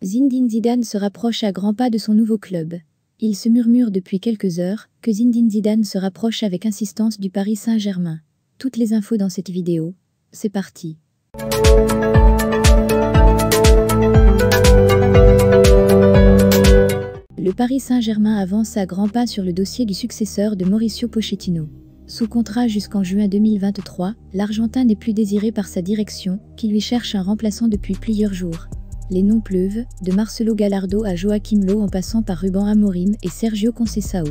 Zinedine Zidane se rapproche à grands pas de son nouveau club. Il se murmure depuis quelques heures que Zinedine Zidane se rapproche avec insistance du Paris Saint-Germain. Toutes les infos dans cette vidéo. C'est parti. Le Paris Saint-Germain avance à grands pas sur le dossier du successeur de Mauricio Pochettino. Sous contrat jusqu'en juin 2023, l'Argentin n'est plus désiré par sa direction, qui lui cherche un remplaçant depuis plusieurs jours. Les noms pleuvent, de Marcelo Gallardo à Joachim Löw en passant par Ruben Amorim et Sergio Conceição.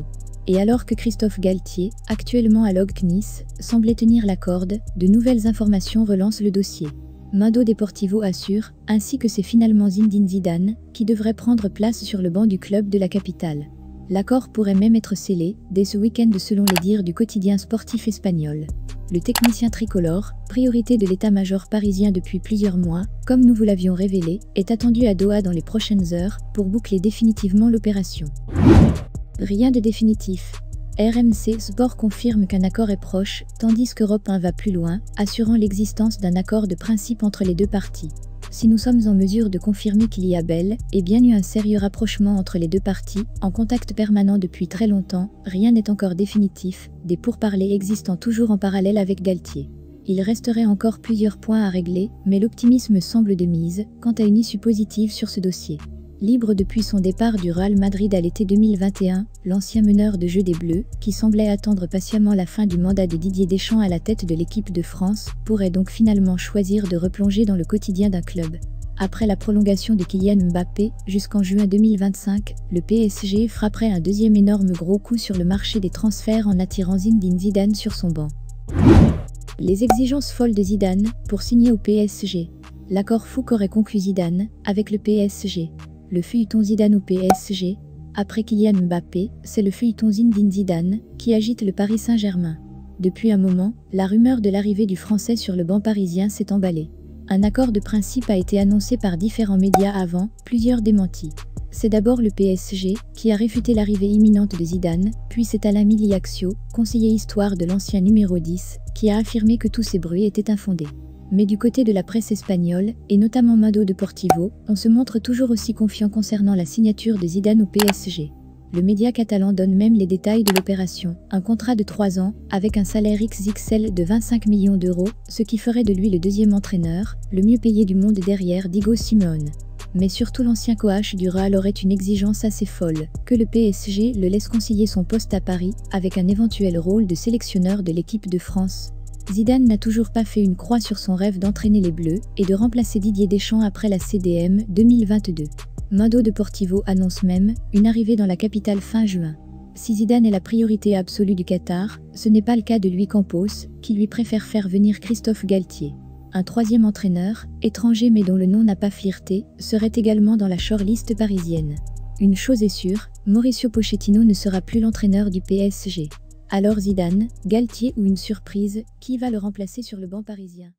Et alors que Christophe Galtier, actuellement à l'OGC Nice, semblait tenir la corde, de nouvelles informations relancent le dossier. Mundo Deportivo assure, ainsi que c'est finalement Zinedine Zidane, qui devrait prendre place sur le banc du club de la capitale. L'accord pourrait même être scellé, dès ce week-end selon les dires du quotidien sportif espagnol. Le technicien tricolore, priorité de l'état-major parisien depuis plusieurs mois, comme nous vous l'avions révélé, est attendu à Doha dans les prochaines heures, pour boucler définitivement l'opération. Rien de définitif. RMC Sport confirme qu'un accord est proche, tandis qu'Europe 1 va plus loin, assurant l'existence d'un accord de principe entre les deux parties. Si nous sommes en mesure de confirmer qu'il y a bel et bien eu un sérieux rapprochement entre les deux parties, en contact permanent depuis très longtemps, rien n'est encore définitif, des pourparlers existant toujours en parallèle avec Galtier. Il resterait encore plusieurs points à régler, mais l'optimisme semble de mise, quant à une issue positive sur ce dossier. Libre depuis son départ du Real Madrid à l'été 2021, l'ancien meneur de jeu des Bleus, qui semblait attendre patiemment la fin du mandat de Didier Deschamps à la tête de l'équipe de France, pourrait donc finalement choisir de replonger dans le quotidien d'un club. Après la prolongation de Kylian Mbappé, jusqu'en juin 2025, le PSG frapperait un deuxième énorme gros coup sur le marché des transferts en attirant Zinedine Zidane sur son banc. Les exigences folles de Zidane, pour signer au PSG. L'accord fou qu'aurait conclu Zidane, avec le PSG. Le feuilleton Zidane au PSG, après Kylian Mbappé, c'est le feuilleton Zinedine Zidane qui agite le Paris Saint-Germain. Depuis un moment, la rumeur de l'arrivée du Français sur le banc parisien s'est emballée. Un accord de principe a été annoncé par différents médias avant, plusieurs démentis. C'est d'abord le PSG qui a réfuté l'arrivée imminente de Zidane, puis c'est Alain Miliaccio, conseiller histoire de l'ancien numéro 10, qui a affirmé que tous ces bruits étaient infondés. Mais du côté de la presse espagnole, et notamment Mundo Deportivo, on se montre toujours aussi confiant concernant la signature de Zidane au PSG. Le média catalan donne même les détails de l'opération, un contrat de 3 ans, avec un salaire XXL de 25 millions d'euros, ce qui ferait de lui le deuxième entraîneur, le mieux payé du monde derrière Diego Simeone. Mais surtout l'ancien coach du Real aurait une exigence assez folle, que le PSG le laisse concilier son poste à Paris, avec un éventuel rôle de sélectionneur de l'équipe de France. Zidane n'a toujours pas fait une croix sur son rêve d'entraîner les Bleus et de remplacer Didier Deschamps après la CDM 2022. Mundo Deportivo annonce même une arrivée dans la capitale fin juin. Si Zidane est la priorité absolue du Qatar, ce n'est pas le cas de Luis Campos, qui lui préfère faire venir Christophe Galtier. Un troisième entraîneur, étranger mais dont le nom n'a pas flirté, serait également dans la shortlist parisienne. Une chose est sûre, Mauricio Pochettino ne sera plus l'entraîneur du PSG. Alors Zidane, Galtier ou une surprise, qui va le remplacer sur le banc parisien ?